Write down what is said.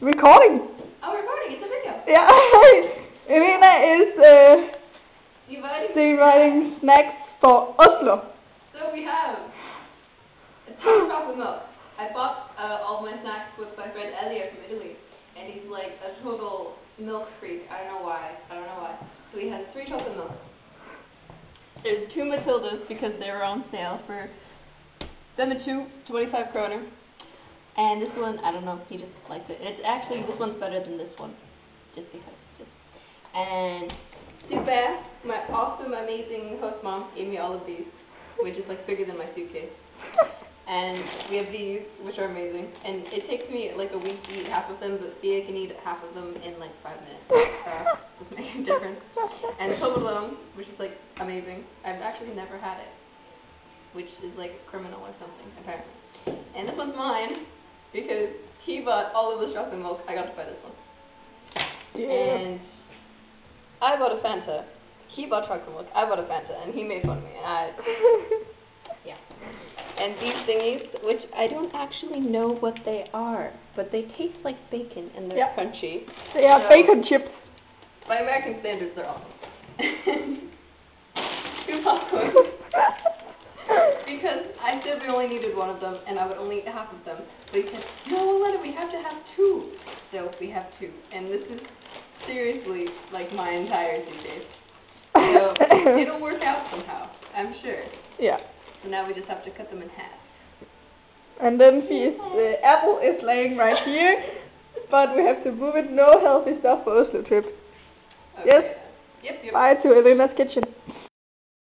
recording. Oh, we're recording. It's a video. Yeah. Elena is dividing snacks for Oslo. So we have a ton of chocolate milk. I bought all my snacks with my friend Elliot from Italy, and he's like a total milk freak. I don't know why. So he has 3 chocolate milks. There's 2 Matildas because they were on sale for them and 25 kroner. And this one, I don't know, he just likes it. It's actually, this one's better than this one. Just because. And Super, my awesome, amazing host mom, gave me all of these, which is like bigger than my suitcase. And we have these, which are amazing. And it takes me like a week to eat half of them, but Thea can eat half of them in like 5 minutes. Doesn't make a difference. And Toblerone, which is like amazing. I've actually never had it, which is like criminal or something, apparently. And this one's mine, because he bought all of the chocolate milk. I got to buy this one. Yeah. And I bought a Fanta. He bought chocolate milk. I bought a Fanta, and he made fun of me. Yeah. And these thingies, which I don't actually know what they are, but they taste like bacon, and they're crunchy. They are bacon chips. By American standards, they're awesome. 2 popcorn. Because I said we only needed 1 of them, and I would only eat half of them. But he said, no, Lena, we have to have 2. So we have 2. And this is seriously like my entire suitcase. So it'll work out somehow, I'm sure. Yeah. So now we just have to cut them in half. And then the apple is laying right here, but we have to move it. No healthy stuff for Oslo trip. Okay. Yes. Yep. Bye to Elena's kitchen.